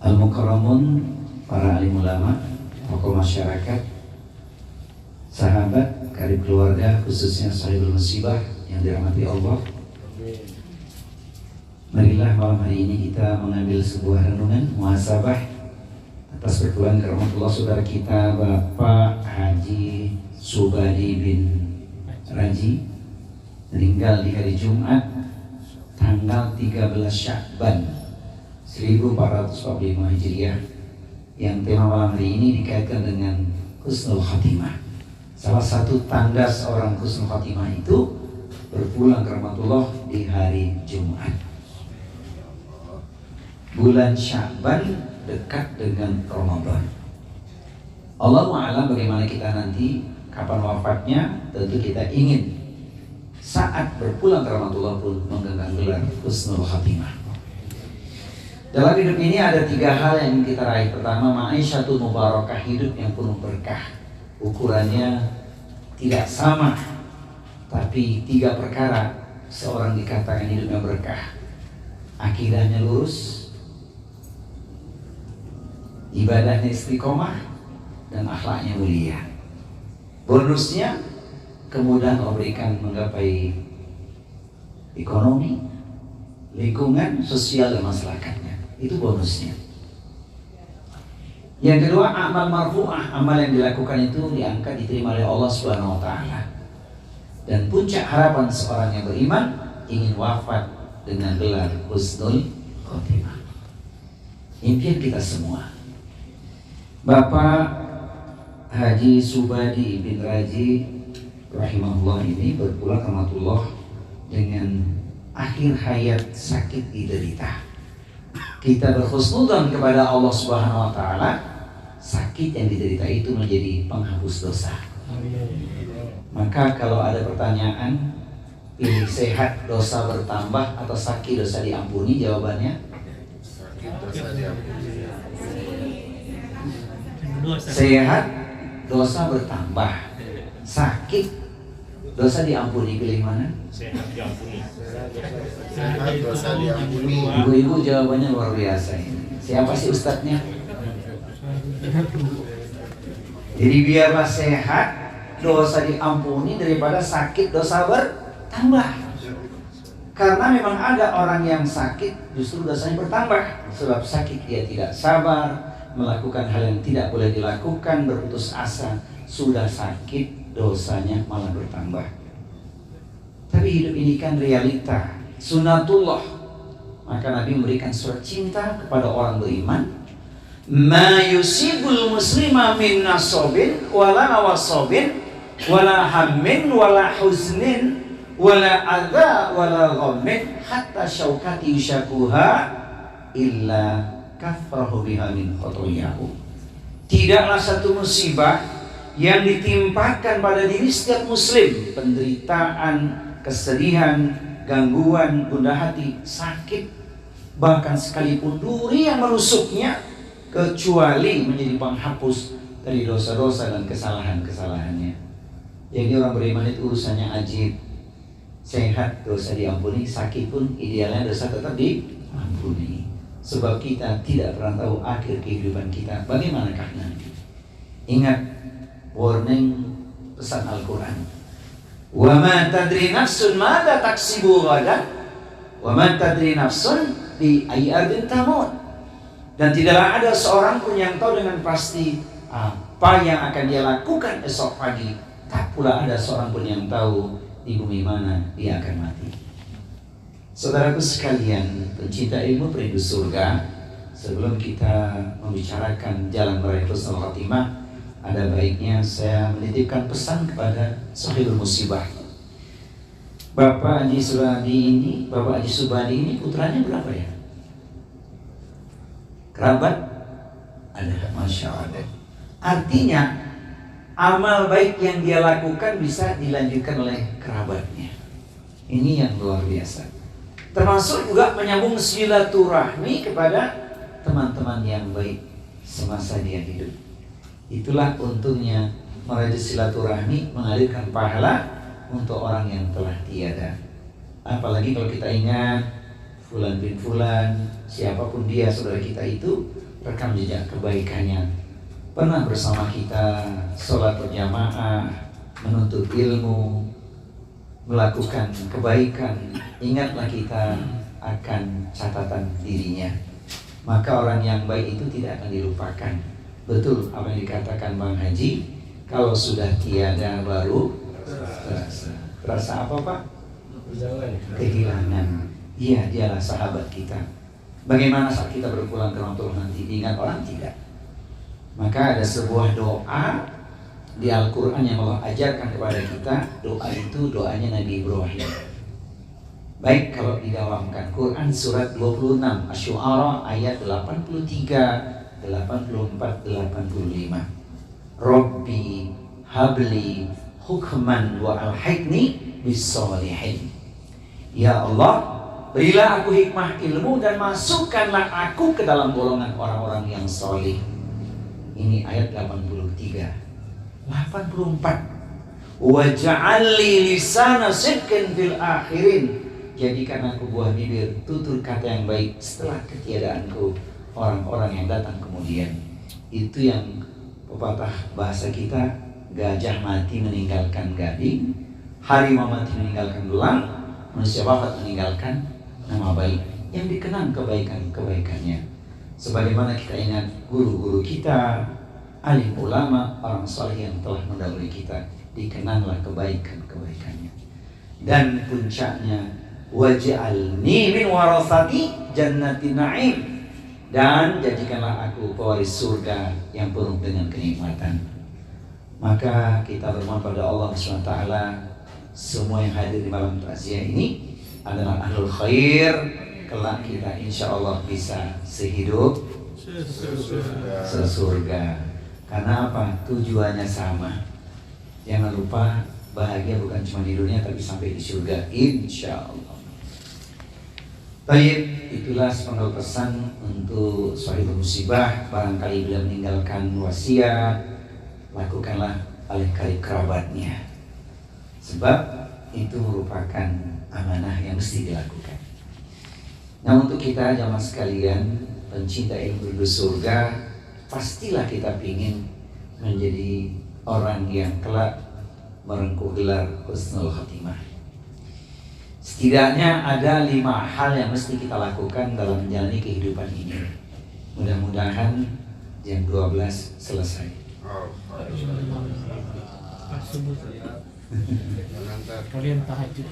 Al-Mukarramun, para alim ulama, tokoh masyarakat, sahabat, karib keluarga, khususnya sahibul musibah yang dirahmati Allah. Marilah malam hari ini kita mengambil sebuah renungan muhasabah atas berkeluhan rahmatullah saudara kita Bapak Haji Subadi bin Raji, meninggal di hari Jumat tanggal 13 Sya'ban 1445 Hijriah, yang tema malam hari ini dikaitkan dengan husnul khatimah. Salah satu tanda seorang husnul khatimah itu berpulang ke rahmatullah di hari Jumat. Bulan Sya'ban dekat dengan Ramadan. Allahu a'lam bagaimana kita nanti, kapan wafatnya, tentu kita ingin saat berpulang ke rahmatullah pun menggenggam gelar husnul khatimah. Dalam hidup ini ada 3 hal yang ingin kita raih. Pertama, ma'isyatul mubarakah, hidup yang penuh berkah. Ukurannya tidak sama, tapi 3 perkara seorang dikatakan hidupnya berkah. Akidahnya lurus, ibadahnya istiqomah, dan akhlaknya mulia. Bonusnya kemudahan Allah berikan menggapai ekonomi, lingkungan, sosial, dan masyarakatnya. Itu bonusnya. Yang kedua, amal marfu'ah, amal yang dilakukan itu diangkat, diterima oleh Allah Subhanahu wa taala. Dan puncak harapan seorang yang beriman ingin wafat dengan gelar husnul khotimah. Impian kita semua. Bapak Haji Subadi bin Raji rahimahullah ini berpulang rahmatullah dengan akhir hayat sakit diderita. Kita berhusnudzon kepada Allah Subhanahu wa taala, sakit yang diderita itu menjadi penghapus dosa. Maka kalau ada pertanyaan, pilih sehat dosa bertambah atau sakit dosa diampuni, jawabannya sehat dosa bertambah, sakit dosa diampuni. Pilih mana? Sehat diampuni. Sehat dosa diampuni. Ibu-ibu jawabannya luar biasa ini. Siapa sih ustadznya? Jadi biarlah sehat dosa diampuni daripada sakit dosa bertambah. Karena memang ada orang yang sakit justru dosanya bertambah. Sebab sakit dia tidak sabar, melakukan hal yang tidak boleh dilakukan, berputus asa. Sudah sakit dosanya malah bertambah. Tapi hidup ini kan realita, sunatullah. Maka Nabi memberikan surat cinta kepada orang beriman. Ma yusibul muslima min nasabin wala nawasabin wala hammin wala huznin wala adza wala ghammin hatta syaukati yushakuha illa kafrahu biha min khotoyahu. Tidaklah satu musibah yang ditimpakan pada diri setiap muslim, penderitaan, kesedihan, gangguan, gundah hati, sakit, bahkan sekalipun duri yang menusuknya, kecuali menjadi penghapus dari dosa-dosa dan kesalahan-kesalahannya. Jadi orang beriman itu urusannya ajib. Sehat dosa diampuni, sakit pun idealnya dosa tetap diampuni. Sebab kita tidak pernah tahu akhir kehidupan kita bagaimanakah nanti. Ingat warning pesan Al-Quran. Wa ma tadri nafsun madza taksibu ghadan wa ma tadri nafsun bi ayyi ardin tamut. Dan tidaklah ada seorang pun yang tahu dengan pasti apa yang akan dia lakukan esok pagi. Tak pula ada seorang pun yang tahu di bumi mana dia akan mati. Saudaraku sekalian, pencinta ilmu perindu surga, sebelum kita membicarakan jalan meraih husnul khatimah, ada baiknya saya menitipkan pesan kepada sahibul musibah. Bapak Haji Subadi ini putranya berapa ya? Kerabat? Ada, Masya Allah. Artinya amal baik yang dia lakukan bisa dilanjutkan oleh kerabatnya. Ini yang luar biasa. Termasuk juga menyambung silaturahmi kepada teman-teman yang baik semasa dia hidup. Itulah untungnya merajut silaturahmi, mengalirkan pahala untuk orang yang telah tiada. Apalagi kalau kita ingat Fulan bin Fulan, siapapun dia saudara kita itu, rekam jejak kebaikannya. Pernah bersama kita sholat berjamaah, menuntut ilmu, melakukan kebaikan. Ingatlah kita akan catatan dirinya. Maka orang yang baik itu tidak akan dilupakan. Betul apa yang dikatakan Bang Haji, kalau sudah tiada baru terasa. Terasa apa Pak? Kehilangan. Iya, dialah sahabat kita. Bagaimana saat kita berpulang ke orang tua nanti? Diingat orang tidak? Maka ada sebuah doa di Al-Quran yang Allah ajarkan kepada kita. Doa itu doanya Nabi Ibrahim. Baik kalau didawamkan, Quran surat 26 Asy-Syu'ara ayat 83, 84, 85. Rabbi habli hukman wa alhiqni bis-shalihin. Ya Allah, berilah aku hikmah ilmu dan masukkanlah aku ke dalam golongan orang-orang yang soleh. Ini ayat 83. 84. Waj'alli lisana sidqin fil akhirin. Jadikan aku buah bibir tutur kata yang baik setelah ketiadaanku orang-orang yang datang kemudian. Itu yang pepatah bahasa kita, gajah mati meninggalkan gading, harimau mati meninggalkan belang, manusia wafat meninggalkan nama baik yang dikenang kebaikan-kebaikannya. Sebagaimana kita ingat guru-guru kita, alim ulama, orang saleh yang telah mendahului kita, dikenanglah kebaikan-kebaikannya. Dan puncaknya, waj'alni min warasati jannatin na'im, dan jadikanlah aku pewaris surga yang penuh dengan kenikmatan. Maka kita bermohon pada Allah SWT, semua yang hadir di malam takziah ini adalah ahlul khair. Kelak kita insya Allah bisa sehidup sesurga. Karena apa? Tujuannya sama. Jangan lupa, bahagia bukan cuma di dunia tapi sampai di surga insya Allah. Baik, itulah sepenggal pesan untuk sahibul musibah. Barangkali bila meninggalkan wasiat, lakukanlah oleh karib kerabatnya. Sebab itu merupakan amanah yang mesti dilakukan. Nah, untuk kita jamaah sekalian, pencinta ilmu menuju surga, pastilah kita ingin menjadi orang yang kelak merengkuh gelar husnul khatimah. Setidaknya ada 5 hal yang mesti kita lakukan dalam menjalani kehidupan ini. Mudah-mudahan jam 12 selesai. Kalian tahajud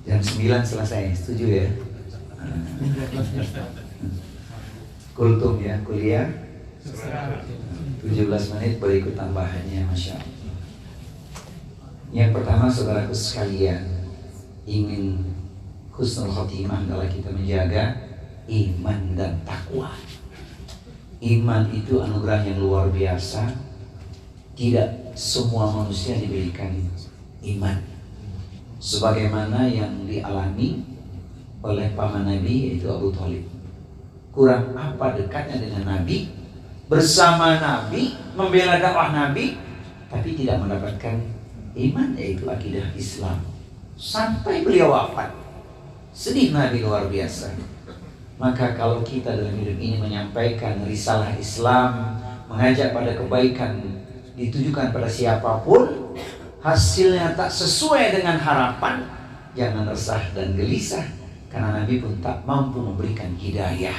Jam 9 selesai, setuju ya? Kultum ya, kuliah 17 menit berikut tambahannya, Masya Allah. Yang pertama saudaraku sekalian, ingin husnul khotimah adalah kita menjaga iman dan takwa. Iman itu anugerah yang luar biasa. Tidak semua manusia diberikan iman sebagaimana yang dialami oleh paman Nabi, yaitu Abu Thalib. Kurang apa dekatnya dengan Nabi, bersama Nabi, membela dakwah Nabi, tapi tidak mendapatkan iman, yaitu akidah Islam, sampai beliau wafat. Sedih Nabi luar biasa. Maka kalau kita dalam hidup ini menyampaikan risalah Islam, mengajak pada kebaikan, ditujukan pada siapapun, hasilnya tak sesuai dengan harapan, jangan resah dan gelisah, karena Nabi pun tak mampu memberikan hidayah.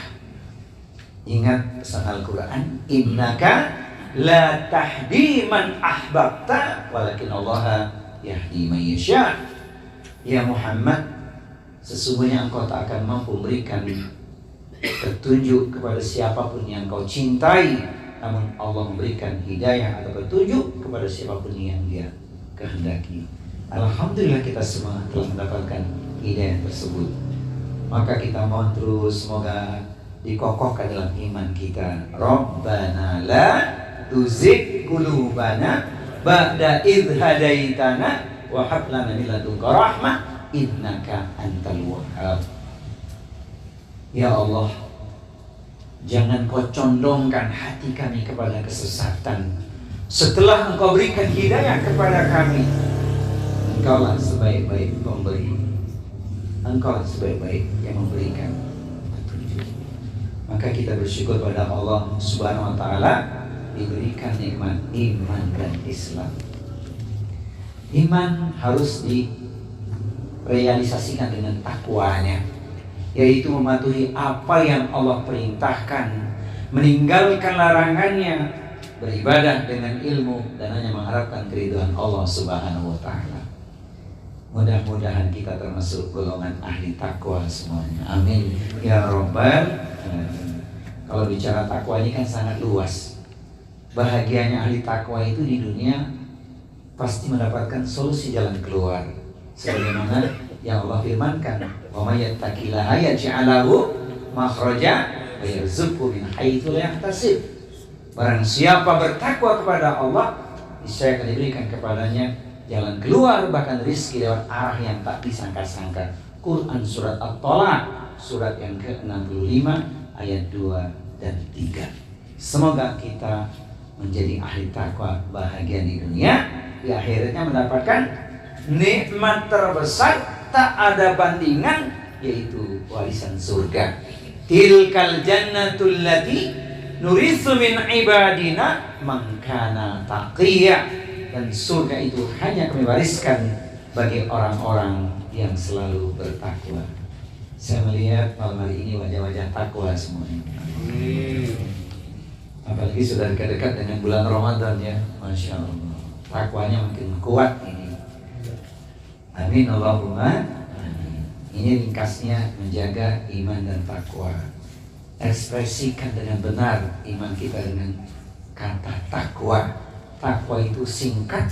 Ingat pesan Al-Quran, innaka la tahdi man ahbabta walakin Allah yahdi man yasha. Ya Muhammad, sesungguhnya engkau tak akan mampu memberikan petunjuk kepada siapapun yang kau cintai, namun Allah memberikan hidayah atau petunjuk kepada siapapun yang dia kehendaki. Alhamdulillah kita semua telah mendapatkan hidayah tersebut. Maka kita mohon terus semoga dikokohkan dalam iman kita. Rabbana la tuzigh qulubana ba'da idh hadaitana wa hab lana min ladunka rahmah innaka antal wahhab. Ya Allah, jangan kau condongkan hati kami kepada kesesatan setelah engkau berikan hidayah kepada kami. Engkaulah sebaik-baik pemberi. Engkau sebaik-baik yang memberikan petunjuk. Maka kita bersyukur pada Allah Subhanahu wa taala diberikan nikmat iman dan Islam. Iman harus direalisasikan dengan takwanya, yaitu mematuhi apa yang Allah perintahkan, meninggalkan larangannya, beribadah dengan ilmu, dan hanya mengharapkan keridhaan Allah Subhanahu wa taala. Mudah-mudahan kita termasuk golongan ahli takwa semuanya. Amin ya rabbal alamin. Kalau bicara takwa ini kan sangat luas. Bahagianya ahli takwa itu di dunia pasti mendapatkan solusi jalan keluar, sebagaimana yang Allah firmankan, wa may yattaqillaha yaj'al lahu makhraja wa yarzuqhu min haitsu la yahtasib. Barang siapa bertakwa kepada Allah, niscaya akan diberikan kepadanya jalan keluar, bahkan rizki lewat arah yang tak disangka-sangka. Quran surat At-Tolak, surat yang ke-65 ayat 2 dan 3. Semoga kita menjadi ahli takwa, bahagia di dunia, di akhiratnya mendapatkan nikmat terbesar tak ada bandingan, yaitu warisan surga. Tilkal jannatul lati nuritsu min ibadina man kana taqiyya. Dan surga itu hanya kami wariskan bagi orang-orang yang selalu bertakwa. Saya melihat malam hari ini wajah-wajah takwa semuanya. Apalagi sudah dekat-dekat dengan bulan Ramadan ya, Masya Allah. Takwanya makin kuat ini. Amin Allahumma amin. Ini ringkasnya menjaga iman dan takwa. Ekspresikan dengan benar iman kita dengan kata takwa. Takwa itu singkat,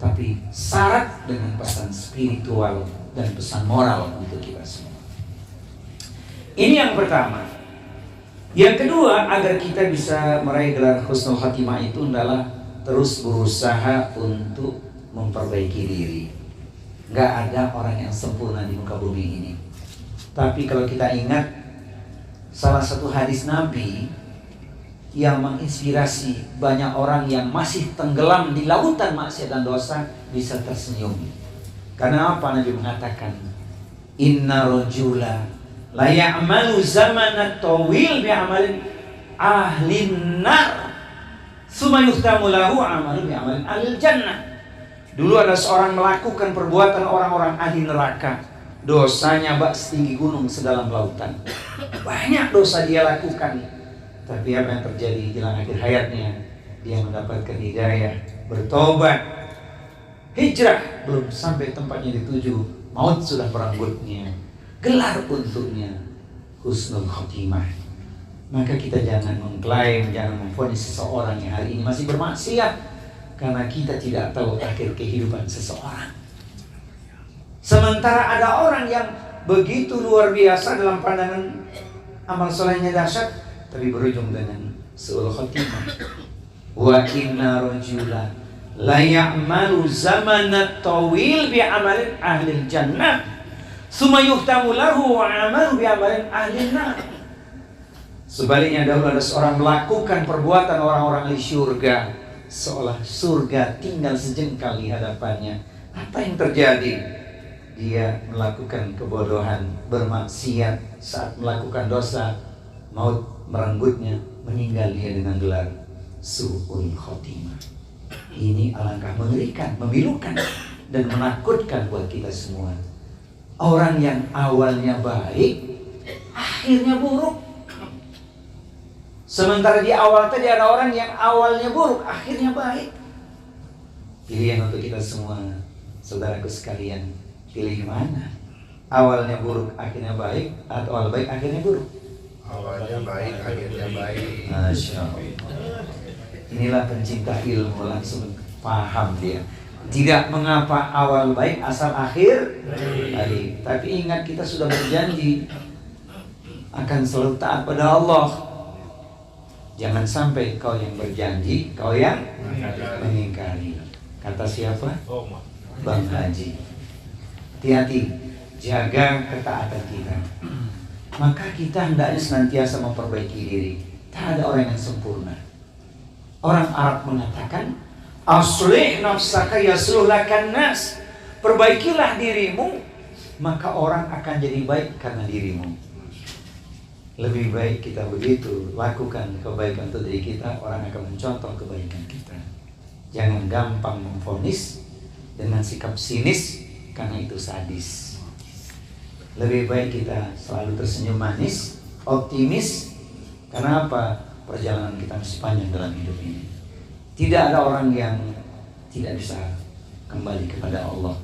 tapi syarat dengan pesan spiritual dan pesan moral untuk kita semua. Ini yang pertama. Yang kedua, agar kita bisa meraih gelar husnul khatimah itu adalah terus berusaha untuk memperbaiki diri. Gak ada orang yang sempurna di muka bumi ini. Tapi kalau kita ingat salah satu hadis Nabi yang menginspirasi banyak orang yang masih tenggelam di lautan maksiat dan dosa bisa tersenyum. Karena apa? Nabi mengatakan, inna rajula la ya'malu zamanat tawil bi'amalin ahlin nar summa yuhtamu lahu amalu bi'amalin ahlil jannah. Dulu ada seorang melakukan perbuatan orang-orang ahli neraka, dosanya bak setinggi gunung sedalam lautan. Banyak dosa dia lakukan. Tapi apa yang terjadi jelang akhir hayatnya? Dia mendapatkan hidayah, bertobat, hijrah, belum sampai tempatnya dituju, maut sudah merenggutnya. Gelar untuknya husnul khotimah. Maka kita jangan mengklaim, jangan memvonis seseorang yang hari ini masih bermaksiat, karena kita tidak tahu akhir kehidupan seseorang. Sementara ada orang yang begitu luar biasa dalam pandangan amal solehnya dahsyat, tapi berujung dengan su'ul khotimah. Wa inna rajula la ya'malu zamanat tawil bi'amalin ahlil jannah summa yuhtamu lahu wa amalu bi'amalin ahlin nar. Sebaliknya dahulu ada seorang melakukan perbuatan orang-orang ahli surga, seolah surga tinggal sejengkal di hadapannya. Apa yang terjadi? Dia melakukan kebodohan, bermaksiat, saat melakukan dosa, maut merenggutnya, meninggal dia dengan gelar su'ul khotimah. Ini alangkah mengerikan, memilukan, dan menakutkan buat kita semua. Orang yang awalnya baik, akhirnya buruk. Sementara di awal tadi ada orang yang awalnya buruk, akhirnya baik. Pilihan untuk kita semua, saudaraku sekalian, pilih mana? Awalnya buruk, akhirnya baik, atau awal baik, akhirnya buruk? Awalnya baik, akhirnya baik. Masya Allah. Inilah pencinta ilmu, langsung paham dia. Tidak mengapa awal baik asal akhir baik. Tapi ingat, kita sudah berjanji akan selalu taat pada Allah. Jangan sampai kau yang berjanji, kau yang mengingkari. Kata siapa? Bang Haji. Hati-hati, jaga ketaatan kita. Maka kita hendaknya senantiasa memperbaiki diri. Tak ada orang yang sempurna. Orang Arab mengatakan, aslih nafsaka yasluh lakan nas. Perbaikilah dirimu, maka orang akan jadi baik karena dirimu. Lebih baik kita begitu, lakukan kebaikan untuk diri kita, orang akan mencontoh kebaikan kita. Jangan gampang memvonis dengan sikap sinis, karena itu sadis. Lebih baik kita selalu tersenyum manis, optimis. Karena apa? Perjalanan kita masih panjang dalam hidup ini. Tidak ada orang yang tidak bisa kembali kepada Allah.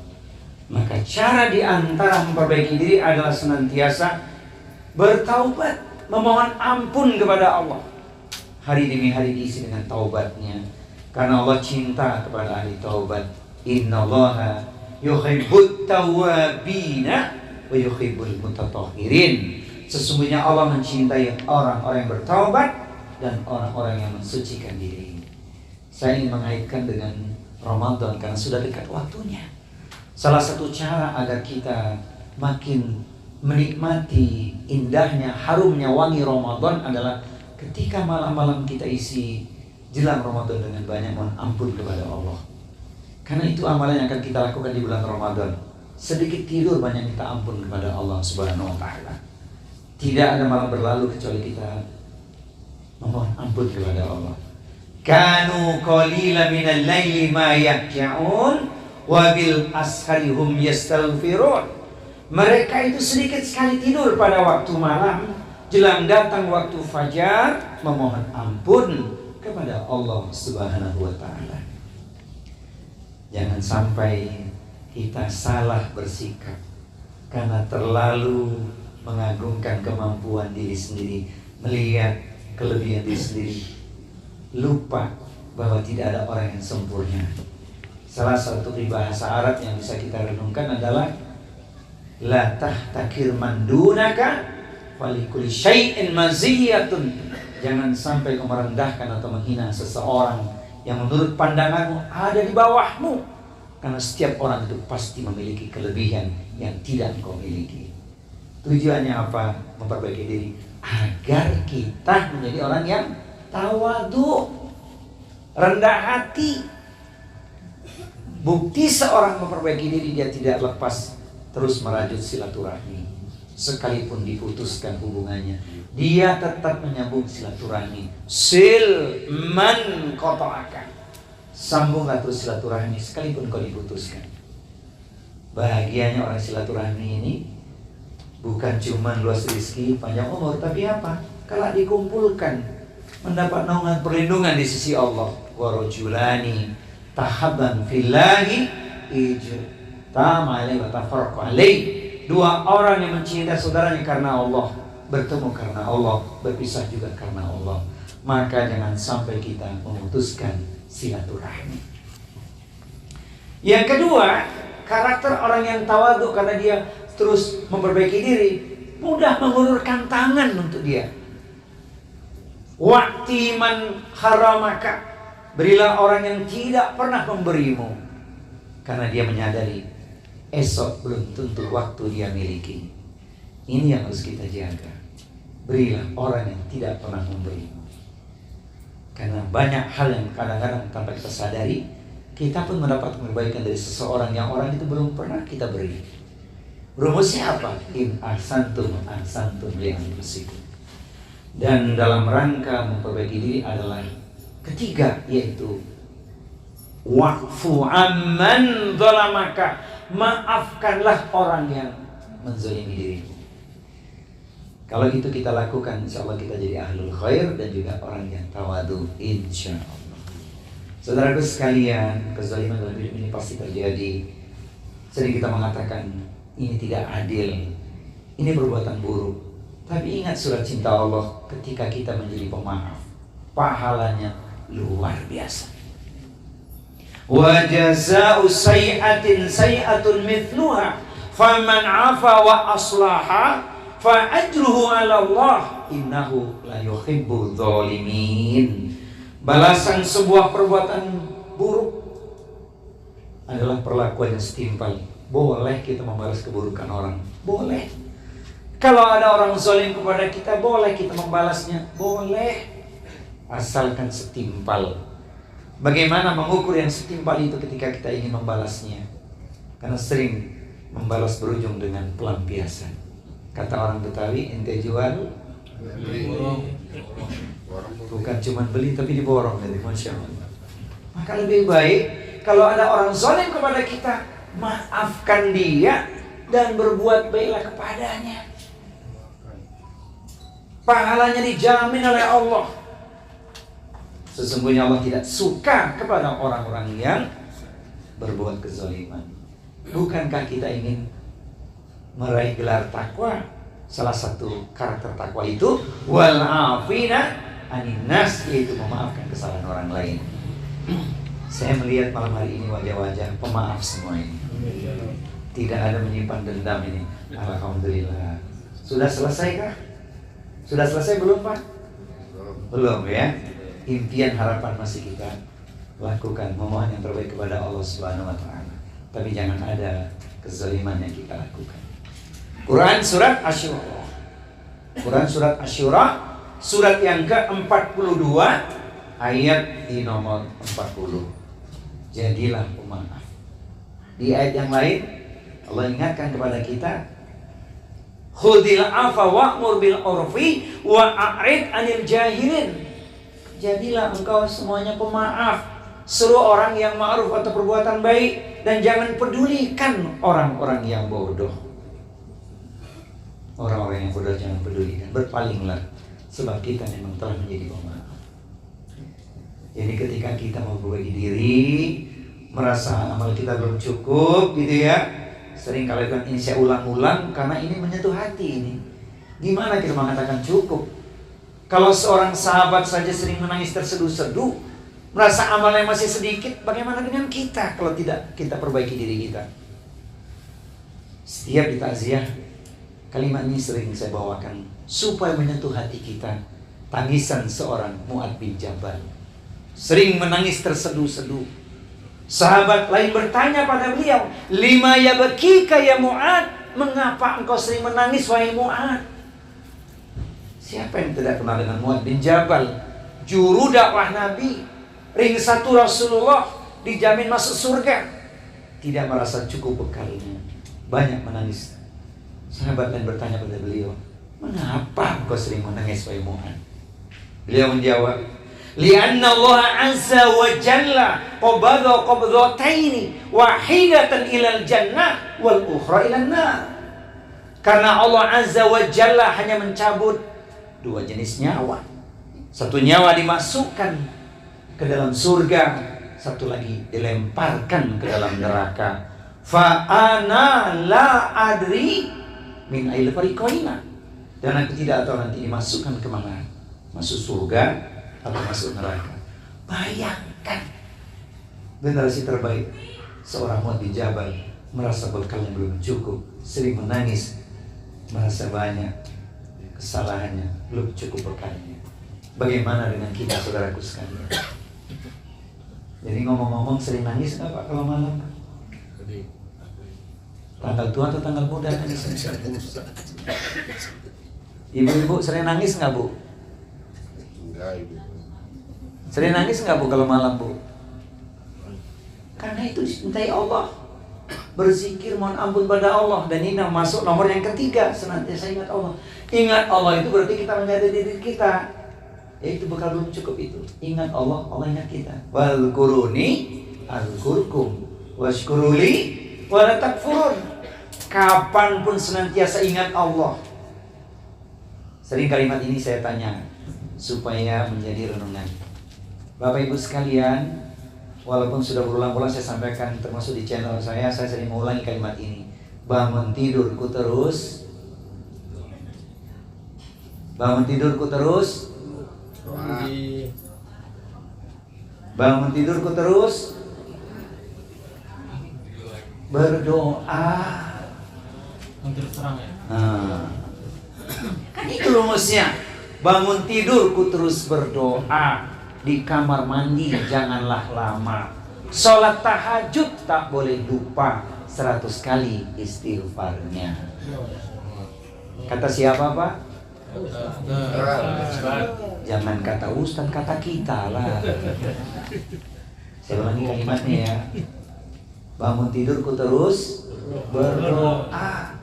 Maka cara di antara memperbaiki diri adalah senantiasa bertaubat, memohon ampun kepada Allah. Hari demi hari diisi dengan taubatnya, karena Allah cinta kepada ahli taubat. Innallaha yuhibbut tawwabina wa yuhibbul mutatahhirin. Sesungguhnya Allah mencintai orang-orang yang bertaubat dan orang-orang yang mensucikan diri. Saya ingin mengaitkan dengan Ramadan karena sudah dekat waktunya. Salah satu cara agar kita makin menikmati indahnya, harumnya wangi Ramadan adalah ketika malam-malam kita isi jelang Ramadan dengan banyak mohon ampun kepada Allah. Karena itu amalan yang akan kita lakukan di bulan Ramadan. Sedikit tidur, banyak minta ampun kepada Allah Subhanahu wa ta'ala. Tidak ada malam berlalu kecuali kita memohon ampun kepada Allah. Kanu qalila minal laili ma yahja'un wa bil ashari hum yastaghfirun. Mereka itu sedikit sekali tidur pada waktu malam, jelang datang waktu fajar memohon ampun kepada Allah Subhanahu wa ta'ala. Jangan sampai kita salah bersikap karena terlalu mengagungkan kemampuan diri sendiri, melihat kelebihan diri sendiri, lupa bahwa tidak ada orang yang sempurna. Salah satu peribahasa Arab yang bisa kita renungkan adalah la tahtakir man dunaka falikul syai'in maziyatun. Jangan sampai kau merendahkan atau menghina seseorang yang menurut pandanganmu ada di bawahmu, karena setiap orang itu pasti memiliki kelebihan yang tidak kau miliki. Tujuannya apa? Memperbaiki diri agar kita menjadi orang yang tawadu, rendah hati. Bukti seorang memperbaiki diri, dia tidak lepas terus merajut silaturahmi. Sekalipun diputuskan hubungannya, dia tetap menyambung silaturahmi. Sil man qata'aka. Sambunglah terus silaturahmi sekalipun kau diputuskan. Bahagianya orang silaturahmi ini bukan cuma luas rezeki, panjang umur, tapi apa? Kalau dikumpulkan mendapat naungan perlindungan di sisi Allah. Wa rajulani tahabban fillahi ijtama alaihi wa tafarraqa alaihi. Dua orang yang mencintai saudaranya karena Allah, bertemu karena Allah, berpisah juga karena Allah. Maka jangan sampai kita memutuskan silaturahmi. Yang kedua, karakter orang yang tawadhu karena dia terus memperbaiki diri, mudah mengulurkan tangan untuk dia. Wa'ti man haramaka. Berilah orang yang tidak pernah memberimu, karena dia menyadari esok belum tentu waktu dia miliki. Ini yang harus kita jaga. Berilah orang yang tidak pernah memberimu. Karena banyak hal yang kadang-kadang tanpa kita sadari, kita pun mendapat kebaikan dari seseorang yang orang itu belum pernah kita beri. Rumusnya apa? In ahsantum ahsantum li anfusikum. Dan dalam rangka memperbaiki diri adalah ketiga, yaitu wa'fu amman zalamaka. Maafkanlah orang yang menzalimi dirimu. Kalau itu kita lakukan, insya Allah kita jadi ahlul khair dan juga orang yang tawadu, insya Allah. Saudaraku sekalian, kezaliman dalam hidup ini pasti terjadi. Sering kita mengatakan ini tidak adil, ini perbuatan buruk. Tapi ingat surat cinta Allah, ketika kita menjadi pemaaf, pahalanya luar biasa. Wa jazaa'u sayyi'atin sayyi'atun mithluha faman 'afa wa aslaha fa ajruhu 'ala Allah innahu la yuhibbudz zalimin. Balasan sebuah perbuatan buruk adalah perlakuan yang setimpal. Boleh kita membalas keburukan orang, boleh. Kalau ada orang zalim kepada kita, boleh kita membalasnya, boleh. Asalkan setimpal. Bagaimana mengukur yang setimpal itu ketika kita ingin membalasnya? Karena sering membalas berujung dengan pelampiasan. Kata orang Betawi, ente jual bukan cuma beli tapi diborong. Masya Allah. Maka lebih baik kalau ada orang zalim kepada kita, maafkan dia dan berbuat baiklah kepadanya. Pahalanya dijamin oleh Allah. Sesungguhnya Allah tidak suka kepada orang-orang yang berbuat kezaliman. Bukankah kita ingin meraih gelar takwa? Salah satu karakter takwa itu wal afina anin nas, yaitu memaafkan kesalahan orang lain. Saya melihat malam hari ini wajah-wajah pemaaf semua ini. Tidak ada menyimpan dendam ini. Alhamdulillah. Sudah selesai kah? Sudah selesai belum Pak? Belum ya. Impian harapan masih kita lakukan, memohon yang terbaik kepada Allah Subhanahu wa taala. Tapi jangan ada kezaliman yang kita lakukan. Quran surat Asy-Syura. Quran surat Asy-Syura, surat yang ke-42 ayat di nomor 40. Jadilah pemaaf. Di ayat yang lain Allah ingatkan kepada kita, khudil afwa wa'mur bil urfi wa a'rid 'anil jahilin. Jadilah engkau semuanya pemaaf, suruh orang yang ma'ruf atau perbuatan baik, dan jangan pedulikan orang-orang yang bodoh. Orang-orang yang bodoh jangan pedulikan, berpalinglah, sebab kita memang telah menjadi pemaaf. Jadi ketika kita mau berbagi diri, merasa amal kita belum cukup gitu ya, sering kalian insya ulang-ulang karena ini menyentuh hati ini. Gimana kita mengatakan cukup? Kalau seorang sahabat saja sering menangis terseduh-seduh, merasa amalnya masih sedikit, bagaimana dengan kita kalau tidak kita perbaiki diri kita? Setiap di takziah, kalimat ini sering saya bawakan supaya menyentuh hati kita. Tangisan seorang Mu'ad bin Jabal, sering menangis terseduh-seduh. Sahabat lain bertanya pada beliau, lima yabkika ya Mu'ad, mengapa engkau sering menangis wahai Mu'ad? Siapa yang tidak kenal dengan Mu'ad bin Jabal? Juru dakwah Nabi, ring satu Rasulullah, dijamin masuk surga. Tidak merasa cukup bekalnya, banyak menangis. Sahabat lain bertanya pada beliau, mengapa engkau sering menangis wahai Mu'ad? Beliau menjawab, lianna Allah azza wa jalla qabadha qabdhataini wahidatan ilal jannah wal ukhra ilan nar. Karena Allah azza wa jalla hanya mencabut dua jenis nyawa. Satu nyawa dimasukkan ke dalam surga, satu lagi dilemparkan ke dalam neraka. Fa ana la adri min ail fariqaina. Dan aku tidak tahu nanti dimasukkan ke mana, masuk surga atau masuk neraka. Bayangkan generasi terbaik seorang Mu'ad bin Jabal merasa bekalnya belum cukup, sering menangis, merasa banyak kesalahannya, belum cukup bekalnya. Bagaimana dengan kita, saudaraku sekalian? Jadi ngomong-ngomong, sering nangis nggak Pak kalau malam? Tanggal tua atau tanggal muda kan? Ibu-ibu sering nangis nggak Bu? Enggak, Ibu. Sering nangis nggak Bu kalau malam Bu? Karena itu dicintai Allah. Berzikir mohon ampun pada Allah. Dan ini masuk nomor yang ketiga, senantiasa ingat Allah. Ingat Allah itu berarti kita menjaga diri kita. Itu bekal belum cukup itu. Ingat Allah, Allah ingat kita. Wazkuruni azkurkum washkuruli wala takfurun. Kapanpun senantiasa ingat Allah. Sering kalimat ini saya tanya supaya menjadi renungan. Bapak Ibu sekalian, walaupun sudah berulang-ulang saya sampaikan termasuk di channel saya sering mengulangi kalimat ini. Bangun tidurku terus, bangun tidurku terus, bangun tidurku terus, berdoa. Terus terang ya. Kan itu rumusnya. Bangun tidurku terus berdoa. Di kamar mandi janganlah lama. Sholat tahajud tak boleh lupa. 100 kali istighfarnya. Kata siapa Pak? Jangan kata Ustaz, kata kita lah. Saya ulangi kalimatnya ya. Bangun tidurku terus berdoa.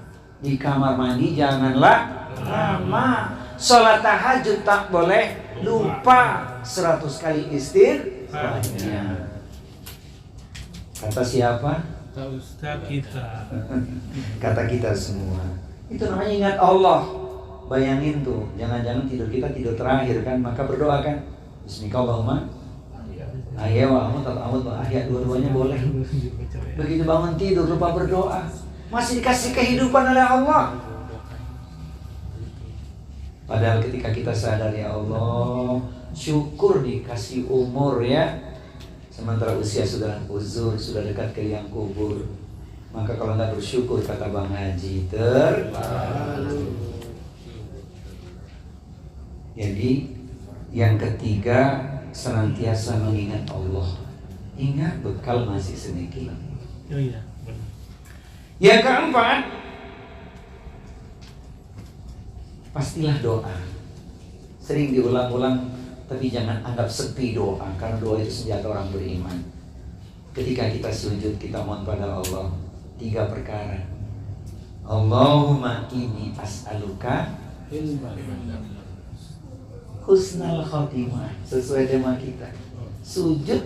Di kamar mandi janganlah lama. Sholat tahajud tak boleh lupa. 100 kali istighfarnya. Kata siapa? Kata Ustaz kita. Kata kita semua. Itu namanya ingat Allah. Bayangin tuh, jangan-jangan tidur kita tidur terakhir kan, maka berdoa kan. Bismillahirrahmanirrahim. Ayat wa amut ayat dua-duanya boleh. Begitu bangun tidur lupa berdoa, masih dikasih kehidupan oleh Allah. Padahal ketika kita sadar, ya Allah, syukur dikasih umur ya. Sementara usia sudah uzur, sudah dekat ke liang kubur. Maka kalau nggak bersyukur, kata Bang Haji, terlalu. Jadi yang ketiga, senantiasa mengingat Allah. Ingat bekal masih sedikit. Oh iya, benar. Yang keempat, pastilah doa. Sering diulang-ulang, tapi jangan anggap sepi doa, karena doa itu senjata orang beriman. Ketika kita sujud, kita mohon pada Allah 3 perkara. Allahumma inni as'aluka husnal khotimah, sesuai tema kita. Sujud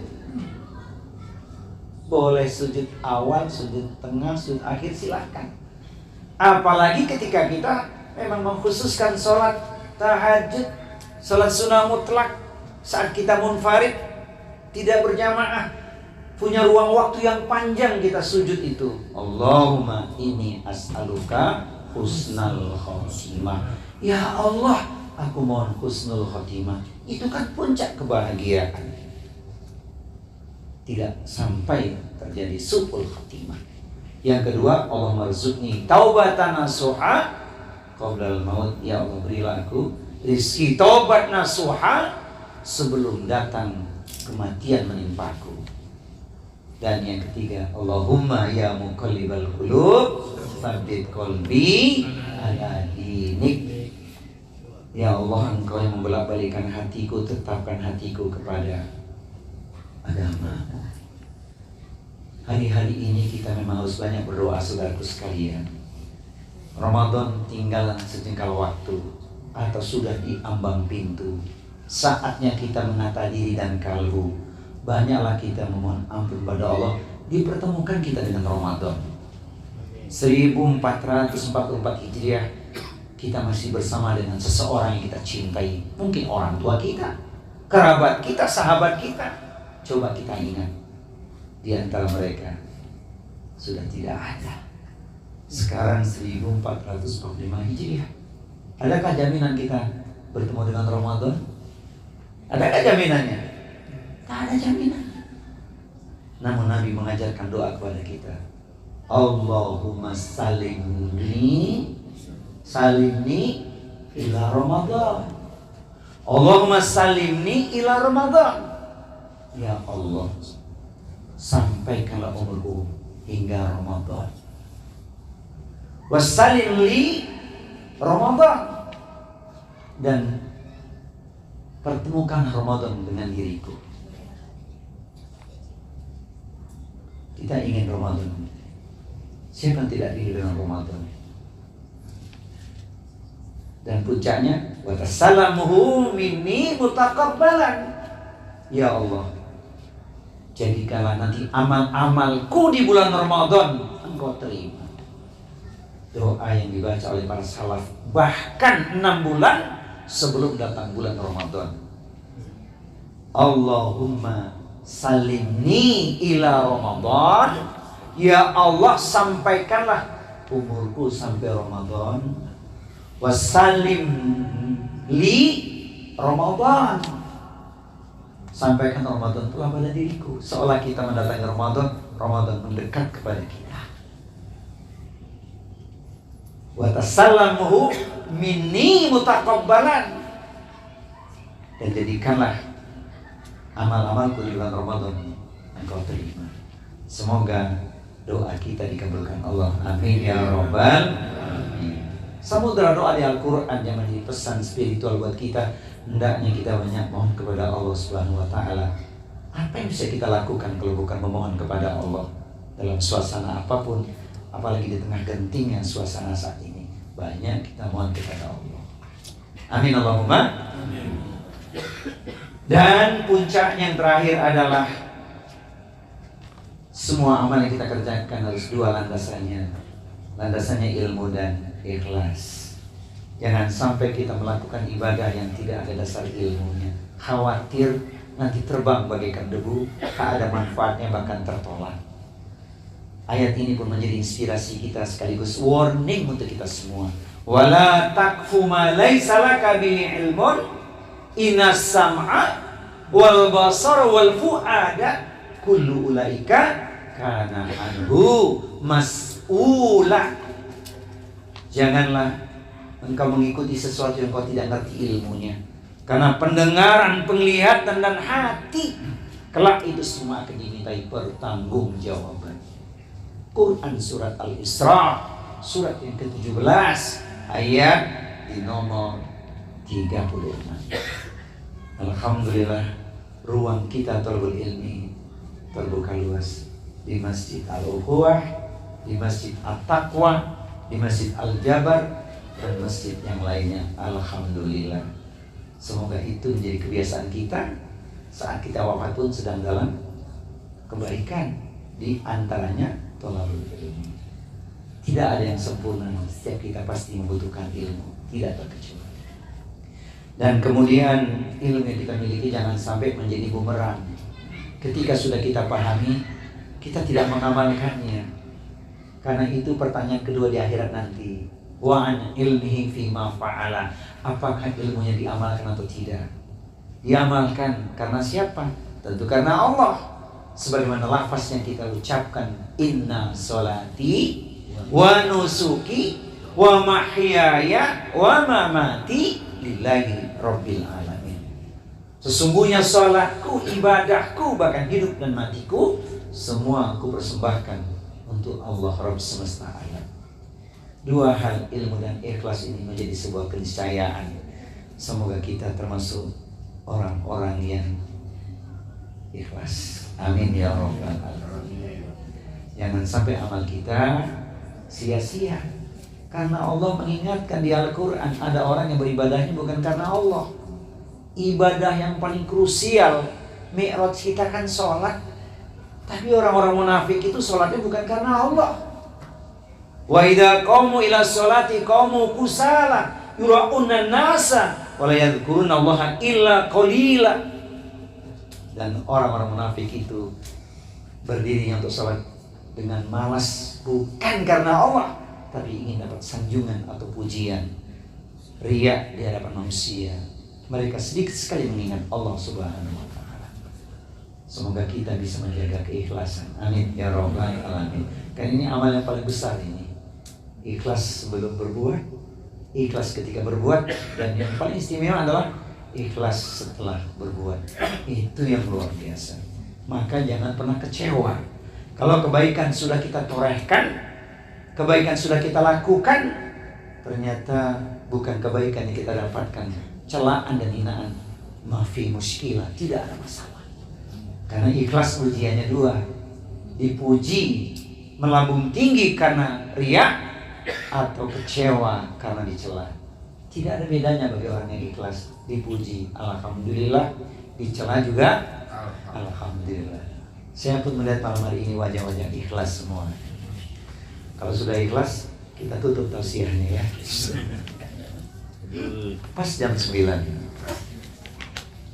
boleh sujud awal, sujud tengah, sujud akhir, silahkan. Apalagi ketika kita memang mengkhususkan sholat tahajud, sholat sunnah mutlak, saat kita munfarid, tidak berjamaah, punya ruang waktu yang panjang kita sujud itu. Allahumma inni as'aluka husnal khotimah. Ya Allah, aku mohon husnul khotimah. Itu kan puncak kebahagiaan. Tidak sampai terjadi su'ul khotimah. Yang kedua, Allah marzuqni taubatan nasuha qablal maut. Ya Allah, berilah aku rizki taubat nasuha sebelum datang kematian menimpaku. Dan yang ketiga, Allahumma ya muqallibal qulub tsabbit qalbi ala dinik. Ya Allah, Engkau yang membolak-balikan hatiku, tetapkan hatiku kepada agama. Hari-hari ini kita memang harus banyak berdoa, saudaraku sekalian. Ramadan tinggal sejengkal waktu, atau sudah di ambang pintu. Saatnya kita menata diri dan kalbu. Banyaklah kita memohon ampun pada Allah. Dipertemukan kita dengan Ramadan 1444 Hijriah. Kita masih bersama dengan seseorang yang kita cintai. Mungkin orang tua kita, kerabat kita, sahabat kita. Coba kita ingat, di antara mereka sudah tidak ada. Sekarang 1445 Hijriah. Adakah jaminan kita bertemu dengan Ramadan? Adakah jaminannya? Tak ada jaminan. Namun Nabi mengajarkan doa kepada kita. Allahumma salimni ila Ramadan. Allahumma salimni ila Ramadan. Ya Allah, sampaikanlah umurku hingga Ramadan. Wassalim li Ramadan. Dan pertemukan Ramadan dengan diriku. Kita ingin Ramadan. Siapa yang tidak ingin dengan Ramadan? Dan puncaknya, wa tasallamuhu minni mutaqabbalan. Ya Allah, jadikanlah nanti amal-amalku di bulan Ramadan Engkau terima. Doa yang dibaca oleh para salaf bahkan 6 bulan sebelum datang bulan Ramadan. Allahumma salimni ila Ramadan. Ya Allah, sampaikanlah umurku sampai Ramadan. Wassalim li Ramadan. Sampaikan Ramadan telah pada diriku. Seolah kita mendatangi Ramadan, Ramadan mendekat kepada kita. Wa tasallamuhu minni mutaqabbalan. Dan jadikanlah amal-amalku di bulan Ramadan Engkau terima. Semoga doa kita dikabulkan Allah. Amin ya rabbal alamin. Samudra doa di Al-Quran yang menjadi pesan spiritual buat kita. Hendaknya kita banyak mohon kepada Allah Subhanahu wa ta'ala. Apa yang bisa kita lakukan kalau bukan memohon kepada Allah? dalam suasana apapun, apalagi di tengah gentingnya suasana saat ini. Banyak kita mohon kepada Allah. Amin Allahumma. Dan puncaknya yang terakhir adalah semua amal yang kita kerjakan harus dua landasannya. Landasannya ilmu dan ikhlas. Jangan sampai kita melakukan ibadah yang tidak ada dasar ilmunya. Khawatir nanti terbang bagaikan debu, tak ada manfaatnya, bahkan tertolak. Ayat ini pun menjadi inspirasi kita sekaligus warning untuk kita semua. Wala taqfu ma laysa laka bihi ilmun, innas sam'a wal basar wal fu'ada kullu ulaika kana anhu mas'ula. Janganlah engkau mengikuti sesuatu yang kau tidak ngerti ilmunya. Karena pendengaran, penglihatan, dan hati kelak itu semua akan dimintai pertanggungjawaban. Quran surat Al-Isra, surat yang ke-17, ayat di nomor 36. Alhamdulillah, ruang kita thalabul ilmi terbuka luas di Masjid Al-Ukhuwah, di Masjid At-Taqwa, di Masjid Al-Jabar, dan masjid yang lainnya. Alhamdulillah. Semoga itu menjadi kebiasaan kita saat kita wafat pun sedang dalam kebaikan. Di antaranya thalabul ilmi. Tidak ada yang sempurna, setiap kita pasti membutuhkan ilmu, tidak terkecuali. Dan kemudian ilmu yang kita miliki jangan sampai menjadi bumerang. Ketika sudah kita pahami, kita tidak mengamalkannya. Karena itu pertanyaan kedua di akhirat nanti. Wa an ilmihi fima fa'ala. Apakah ilmunya diamalkan atau tidak? Diamalkan karena siapa? Tentu karena Allah. Sebagaimana lafaz yang kita ucapkan, inna sholati wa nusuki wa mahyaya wa mamati lillahi rabbil alamin. Sesungguhnya sholatku, ibadahku, bahkan hidup dan matiku, semua aku persembahkan untuk Allah Rabb semesta alam. Dua hal, ilmu dan ikhlas, ini menjadi sebuah keniscayaan. Semoga kita termasuk orang-orang yang ikhlas. Amin ya rabbal alamin. Jangan sampai amal kita sia-sia. Karena Allah mengingatkan di Al-Quran, ada orang yang beribadahnya bukan karena Allah. Ibadah yang paling krusial, mi'raj kita kan sholat. Tapi orang-orang munafik itu sholatnya bukan karena Allah. Wa idza qamu ila sholati qamu kusala yura'una nasa wa la yadhkuruna Allaha illa qalila. Dan orang-orang munafik itu berdiri untuk sholat dengan malas, bukan karena Allah, tapi ingin dapat sanjungan atau pujian, riya di hadapan manusia. Mereka sedikit sekali mengingat Allah Subhanahu wa ta'ala. Semoga kita bisa menjaga keikhlasan. Amin ya rabbal alamin. Karena ini amal yang paling besar ini. Ikhlas sebelum berbuat, ikhlas ketika berbuat, dan yang paling istimewa adalah ikhlas setelah berbuat. Itu yang luar biasa. Maka jangan pernah kecewa. Kalau kebaikan sudah kita torehkan, kebaikan sudah kita lakukan, ternyata bukan kebaikan yang kita dapatkan, celaan dan hinaan, mafi muskilah, tidak ada masalah. Karena ikhlas ujiannya dua, dipuji melambung tinggi karena riya, atau kecewa karena dicela. Tidak ada bedanya bagi orang yang ikhlas. Dipuji alhamdulillah, dicela juga alhamdulillah. Saya pun melihat malam hari ini wajah-wajah ikhlas semua. Kalau sudah ikhlas, kita tutup tausiahnya ya. Pas jam 9.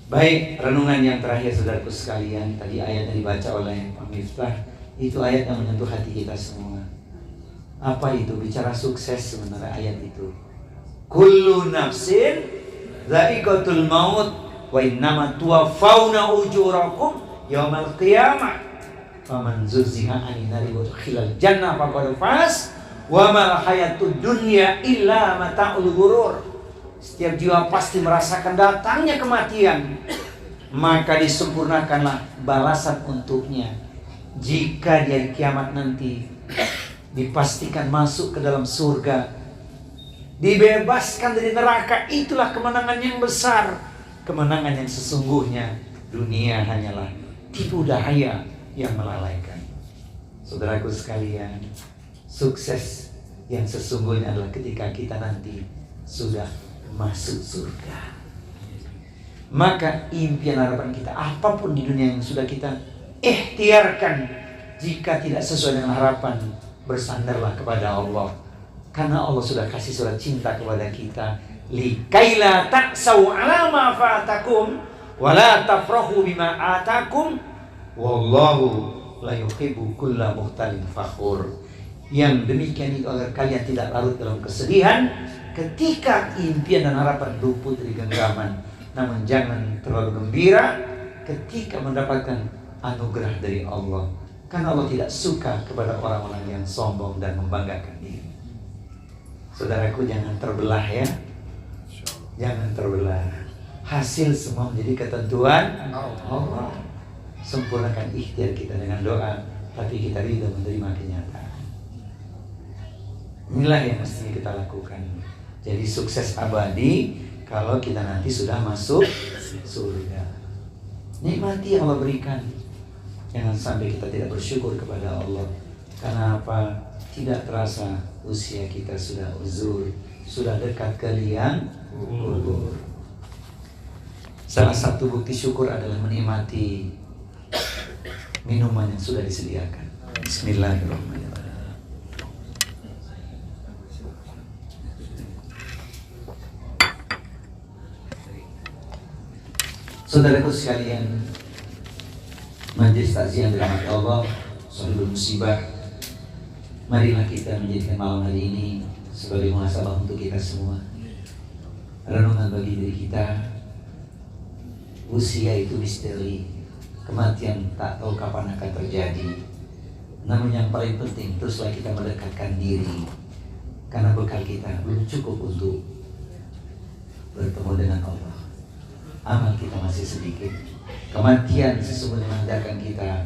Baik, renungan yang terakhir saudaraku sekalian, tadi ayat yang dibaca oleh Pak Miftah, itu ayat yang menyentuh hati kita semua. Apa itu? Bicara sukses sebenarnya ayat itu. Kullu nafsin dha'iqatul maut wa innama tuwaffawna ujurakum yaumal qiyamah. Faman zuziha 'anil nari wa udkhilal jannah faqad faz wa mal hayatud dunya illa mata'ul ghurur. Setiap jiwa pasti merasakan datangnya kematian, maka disempurnakanlah balasan untuknya. Jika di hari kiamat nanti dipastikan masuk ke dalam surga, dibebaskan dari neraka, itulah kemenangan yang besar, kemenangan yang sesungguhnya. Dunia hanyalah tipu daya yang melalaikan. Saudaraku sekalian, sukses yang sesungguhnya adalah ketika kita nanti sudah masuk surga. Maka impian harapan kita apapun di dunia yang sudah kita ikhtiarkan, jika tidak sesuai dengan harapan, bersandarlah kepada Allah. Karena Allah sudah kasih surat cinta kepada kita. Likaila ta'sau ala ma fatakum wa la tafrahu bima atakum wallahu la yuhibbu kulla muhtalin fakhur. Yang demikian itu agar kalian tidak larut dalam kesedihan ketika impian dan harapan luput dari genggaman. Namun jangan terlalu gembira ketika mendapatkan anugerah dari Allah. Karena Allah tidak suka kepada orang-orang yang sombong dan membanggakan diri. Saudaraku, jangan terbelah ya. Jangan terbelah. Hasil semua menjadi ketentuan Allah. Sempurnakan ikhtiar kita dengan doa, tapi kita ridho menerima kenyataan. Inilah yang mestinya kita lakukan. Jadi sukses abadi kalau kita nanti sudah masuk surga. Nikmati yang Allah berikan. Jangan sampai kita tidak bersyukur kepada Allah. Karena apa? Tidak terasa usia kita sudah uzur, sudah dekat ke liang kubur. Salah satu bukti syukur adalah menikmati minuman yang sudah disediakan. Bismillahirrahmanirrahim. Saudaraku sekalian, majelis takziah yang dirahmati Allah, sahibul musibah, marilah kita menjadikan malam hari ini sebagai muhasabah untuk kita semua. Renungan bagi diri kita. Usia itu misteri, kematian tak tahu kapan akan terjadi. Namun yang paling penting, teruslah kita mendekatkan diri, karena bekal kita belum cukup untuk bertemu dengan Allah. Amal kita masih sedikit. Kematian sesungguhnya menghendakkan kita,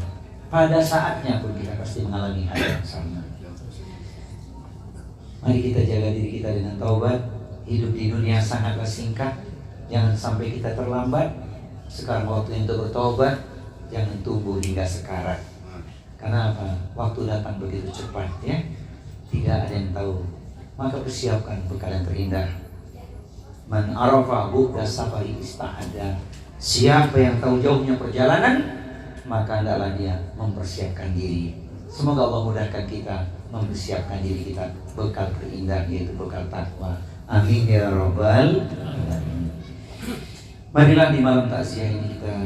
pada saatnya pun kita pasti mengalami hal yang sama. Mari kita jaga diri kita dengan taubat. Hidup di dunia sangatlah singkat. Jangan sampai kita terlambat. Sekarang waktunya untuk bertobat. Jangan tunggu hingga sekarat. Karena apa? Waktu datang begitu cepat ya. Tidak ada yang tahu. Maka persiapkan bekal yang terindah. Man arafa bu'da safari ista'ada. Siapa yang tahu jauhnya perjalanan, maka hendaklah dia mempersiapkan diri. Semoga Allah mudahkan kita mempersiapkan diri kita bekal terindah, yaitu bekal takwa. Amin ya rabbal alamin. Marilah di malam takziah ini kita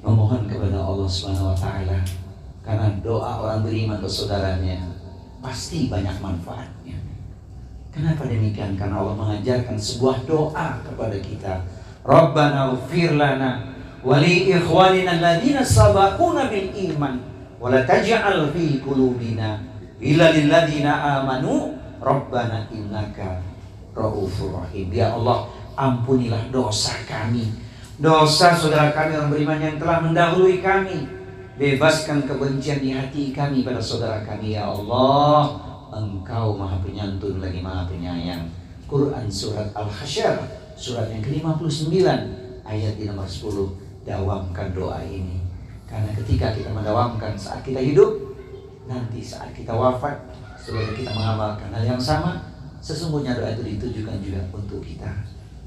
memohon kepada Allah Subhanahu wa taala, karena doa orang beriman ke saudaranya pasti banyak manfaatnya. Kenapa demikian? Karena Allah mengajarkan sebuah doa kepada kita. Rabbana ighfir lana wa li ikhwanina alladziina sabaquna bil iman wa la taj'al fi qulubina illa lil ladziina amanu rabbana innaka raufur rahim. Ya Allah, ampunilah dosa kami, dosa saudara kami orang beriman yang telah mendahului kami. Bebaskan kebencian di hati kami pada saudara kami. Ya Allah, Engkau maha penyantun lagi maha penyayang. Quran surat Al-Hasyr, surat yang ke-59 ayat di nomor 10. Dawamkan doa ini, karena ketika kita mendawamkan saat kita hidup, nanti saat kita wafat, setelah kita mengamalkan hal yang sama, sesungguhnya doa itu ditujukan juga untuk kita.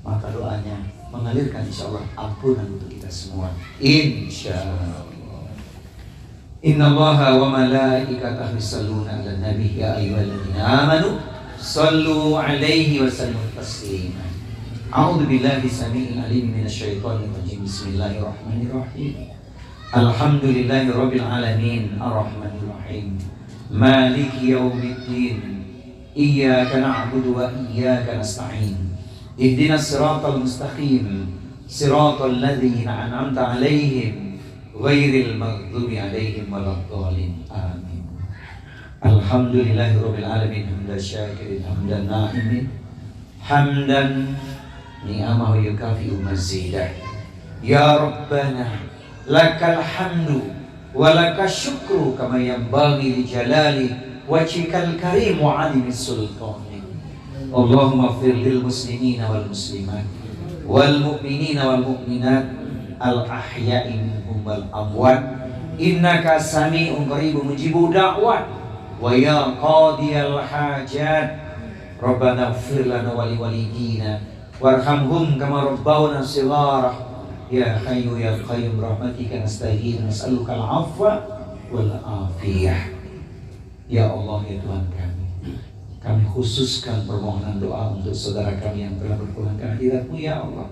Maka doanya mengalirkan insyaallah ampunan untuk kita semua, insyaallah. Innallaha wa malaikatahu yusholluna 'alan nabi ya ayyuhalladzina amanu shallu 'alaihi wa sallimu taslima. A'udzu billahi samii'il 'aliim minasyaitonir rajim. Bismillahirrahmanirrahim. Alhamdulillahirabbil alamin arrahmanir rahim maliki yaumiddin iyyaka na'budu wa iyyaka nasta'in ihdinas siratal mustaqim siratal ladzina an'amta 'alaihim ghairil maghdubi 'alaihim waladdallin. Amin. Alhamdulillahirabbil alamin hamdan syakirin hamdan na'imin hamdan ni'amahu yukafi'u mazidah. Ya Rabbana lakal hamdu wa lakas syukru kama yanbaghi li jalali wajhikal karim wa 'azimi sultanik. Allahumma ighfir lil muslimina wal muslimat wal mu'minina wal mu'minat al ahya'i minhum wal amwat innaka sami'un qaribun mujibud da'wat wa ya qadiyal hajat rabbana ighfir lana wa liwalidina warhamhum kama rabbawna shighara ya hayyu ya qayyum rahmatika nastaghith nas'aluka al-'afwa wal afiyah. Ya Allah, ya Tuhan kami khususkan permohonan doa untuk saudara kami yang telah berpulang ke akhirat-Mu ya Allah.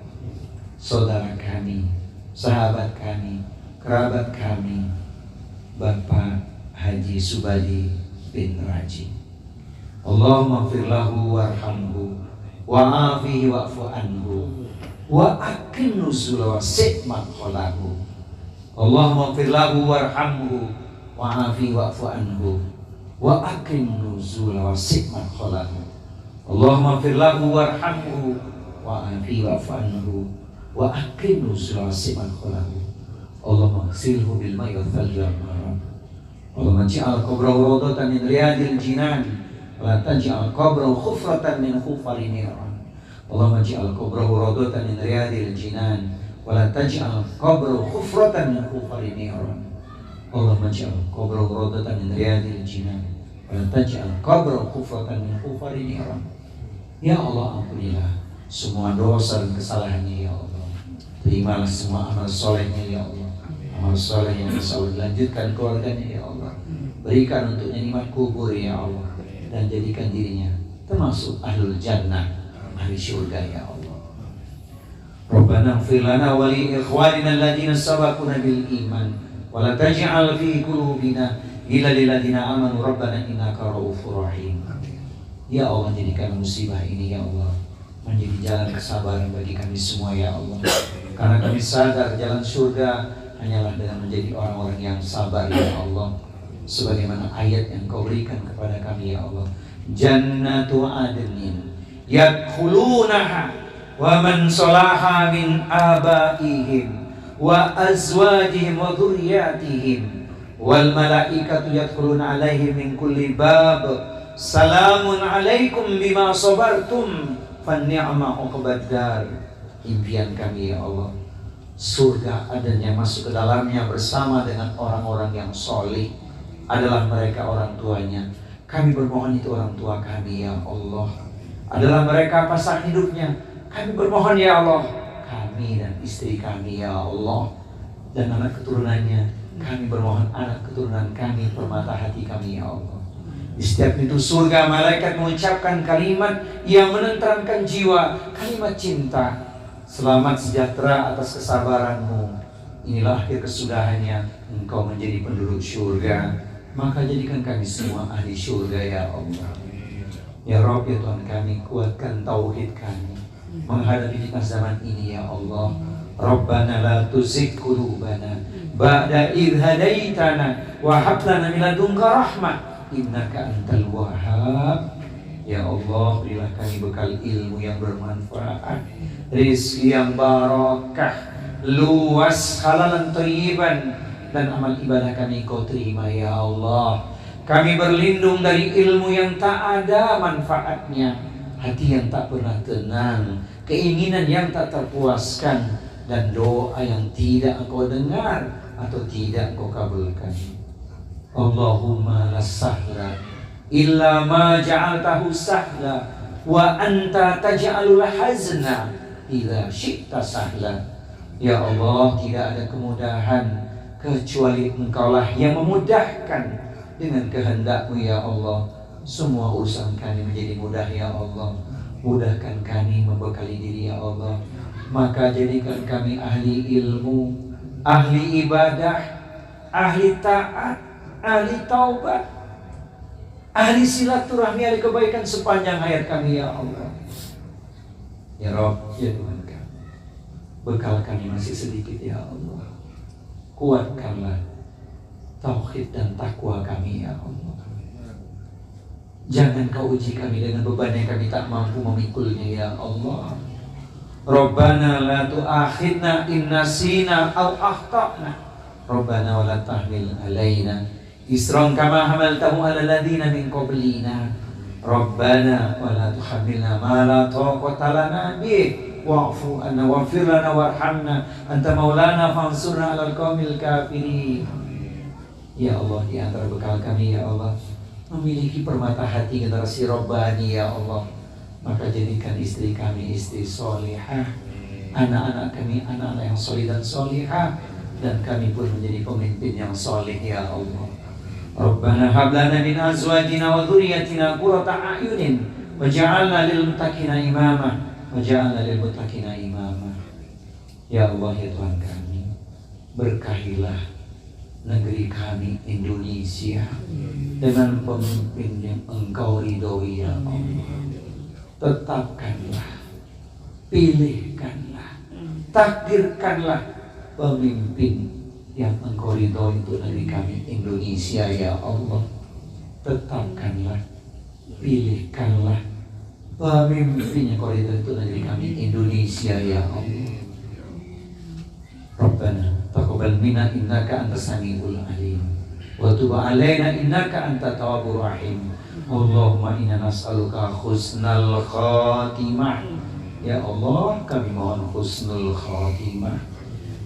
Saudara kami, sahabat kami, kerabat kami, Bapak Haji Subadi bin Raji. Allahumma ighfir lahu warhamhu wa'afihi wa'fu anhu wa aqim nuzula wasi' madkhalahu. Allahumma ighfir lahu warhamhu wa'afihi wa'fu anhu wa aqim nuzula wasi' madkhalahu. Allahumma ighfir lahu warhamhu wa'afihi wa'fu anhu wa aqim nuzula wasi' madkhalahu. Allahumma ighsilhu bil ma'i wal thalji wal barad. Allahumma ij'al qabrahu rawdatan min riyadil jinan wa la taj'al qabrahu khufratan min khufari niran. Allahumma ij'al qabrahu rawdatan min riyadil jinan wa la taj'al qabrahu khufratan min khufari niran. Allahumma ij'al qabrahu rawdatan min riyadil jinan wa la taj'al qabrahu khufratan min khufari niran. Ya Allah, ampunilah semua dosa dan kesalahannya ya Allah. Terimalah semua amal solehnya ya Allah. Amal soleh yang bisa Allah dilanjutkan keluarganya ya Allah. Berikan untuknya nikmat kubur ya Allah, dan jadikan dirinya termasuk ahlul jannah, ahli syurga ya Allah. Rabbana ighfir lana wa li ikhwanina alladhina sabaquna bil iman wa la taj'al fi qulubina ghillan lil ladzina amanu rabbana innaka ra'ufur rahim. Ya Allah, jadikan musibah ini ya Allah menjadi jalan kesabaran bagi kami semua ya Allah. Karena kami sadar jalan surga hanyalah dengan menjadi orang-orang yang sabar ya Allah. Sebagaimana ayat yang Kau berikan kepada kami ya Allah, Jannatu adnin yadkhulunaha wa man salaha min abaihim wa azwajihim wa dhurriyyatihim wal malaikatu yadkhuluna alaihim min kulli bab salamun alaikum bima sabartum fan ni'ma uqbad dar. Impian kami ya Allah, surga adanya masuk ke dalamnya bersama dengan orang-orang yang soleh, adalah mereka orang tuanya. Kami bermohon itu orang tua kami ya Allah, adalah mereka pasangan hidupnya. Kami bermohon ya Allah, kami dan istri kami ya Allah, dan anak keturunannya. Kami bermohon anak keturunan kami, permata hati kami ya Allah. Di setiap pintu surga malaikat mengucapkan kalimat yang menenteramkan jiwa, kalimat cinta. Selamat sejahtera atas kesabaranmu. Inilah akhir kesudahannya, engkau menjadi penduduk surga. Maka jadikan kami semua ahli surga ya Allah. Ya Rabb, ya Tuhan kami, kuatkan tauhid kami menghadapi fitnah zaman ini ya Allah. Rabbana la tuzigh qulubana ba'da idh hadaitana wa hab lana min ladunka rahmah innaka antal wahhab. Ya Allah, berilah kami bekal ilmu yang bermanfaat, rizki yang barakah, luas, halalan thayyiban, dan amal ibadah kami Kau terima ya Allah. Kami berlindung dari ilmu yang tak ada manfaatnya, hati yang tak pernah tenang, keinginan yang tak terpuaskan, dan doa yang tidak Engkau dengar atau tidak Engkau kabulkan. Allahumma la sahla illa ma ja'altahu sahla wa anta taj'alul hazna idza syi'ta sahla. Ya Allah, tidak ada kemudahan kecuali Engkaulah yang memudahkan dengan kehendak-Mu ya Allah. Semua urusan kami menjadi mudah ya Allah. Mudahkan kami membekali diri ya Allah. Maka jadikan kami ahli ilmu, ahli ibadah, ahli taat, ahli taubat, ahli silaturahmi, ahli kebaikan sepanjang hayat kami ya Allah. Ya Rabb, ya Tuhan kami, bekal kami masih sedikit ya Allah. Kuatkanlah tauhid dan takwa kami ya Allah. Jangan Kau uji kami dengan beban yang kami tak mampu memikulnya ya Allah. Rabbana la tu'akhidna in nasina aw akhtana. Rabbana wa la tahmil alaina isran kama hamaltahu ala alladziina min qablina. Rabbana wa la tuhammilna ma la taqata lana bih wa'fu anna waghfir lana warhamna anta maulana fansurna 'alal qaumil kafirin. Ya Allah, di antara bekal kami ya Allah memiliki permata hati generasi Rabbani ya Allah. Maka jadikan istri kami istri solihah, anak-anak kami anak-anak yang solih dan solihah, dan kami pun menjadi pemimpin yang solih ya Allah. Rabbana hab lana min azwajina wa dhurriyyatina qurrata a'yunin waj'alna lil muttaqina imama waj'alna lil muttaqina imama. Ya Allah ya Tuhan kami, berkahilah negeri kami Indonesia dengan pemimpin yang Engkau ridhoi ya Allah. Tetapkanlah, pilihkanlah, takdirkanlah pemimpin yang Engkau ridhoi untuk negeri kami Indonesia ya Allah. Tetapkanlah, pilihkanlah pemimpin yang Engkau ridhoi untuk negeri kami Indonesia ya Allah. Rabbana taqabbal minna innaka antas samiul alim wa tub alaina innaka antat tawwabur rahim. Allahumma inna nas'aluka husnal khatimah. Ya Allah, kami mohon husnul khatimah.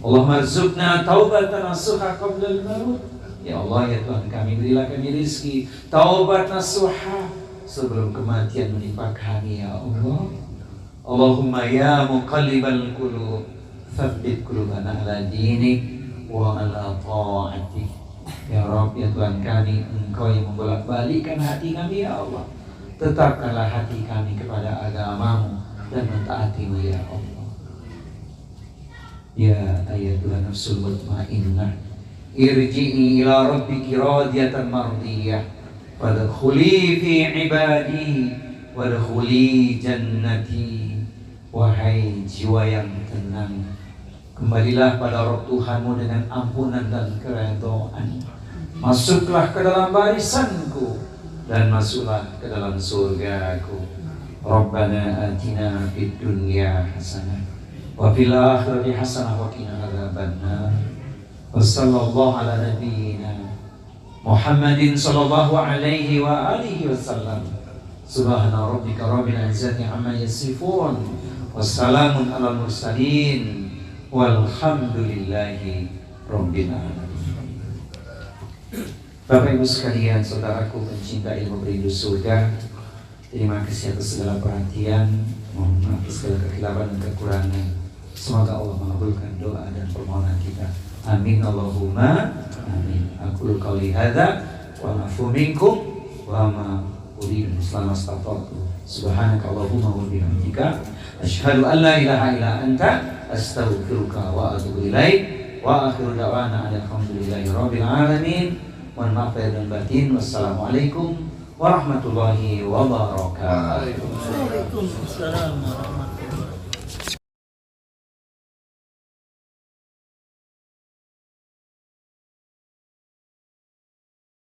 Allahumma rizukna taubatan nasuha qabla al-maut. Ya Allah ya Tuhan kami, berilah kami rizki taubat nasuha sebelum kematian menimpa kami ya Allah. Allahumma ya muqallibal qulub tsabbit qulubana ala dinik wa ala ta'atik. Ya Rabb ya Tuhan kami, Engkau yang membolak-balikkan hati kami ya Allah. Tetapkanlah hati kami kepada agamamu dan mentaatimu ya Allah. Ya ayyatuhan nafsul mutmainnah, irji'i ila rabbiki radiyatan mardiyah wadkhuli fi ibadi wadkhuli jannati. Wahai jiwa yang tenang, kembalilah pada Rabb Tuhanmu dengan ampunan dan keridhaan. Masuklah ke dalam barisanku dan masuklah ke dalam surgaku. Rabbana atina fid dunya hasanah wa fil akhirati hasanah wa qina adzabannar. Wa sallallahu ala nabiyyina Muhammadin sallallahu alaihi wa alihi wasallam. Subhana rabbika rabbil izzati amma yasifun. Wassalamun alal mursalin. Walhamdulillahi rabbil alamin. Bapak Ibu sekalian, saudaraku pencinta ilmu berindu surga, terima kasih atas segala perhatian. Mohon maaf atas segala kekhilafan dan kekurangan. Semoga Allah mengabulkan doa dan permohonan kita. Amin Allahumma amin. Aqulu qouli hadza wa afu minkum wa ma uridu illa astata'tu. Subhanaka Allahumma wa bihamdika asyhadu an la ilaha illa anta astaghfiruka wa atubu ilaik. Wa akhiru da'wana alhamdulillahi rabbil alamin. Mohon maaf lahir dan batin. Wassalamualaikum warahmatullahi wabarakatuh. Waalaikumsalam warahmatullahi wabarakatuh.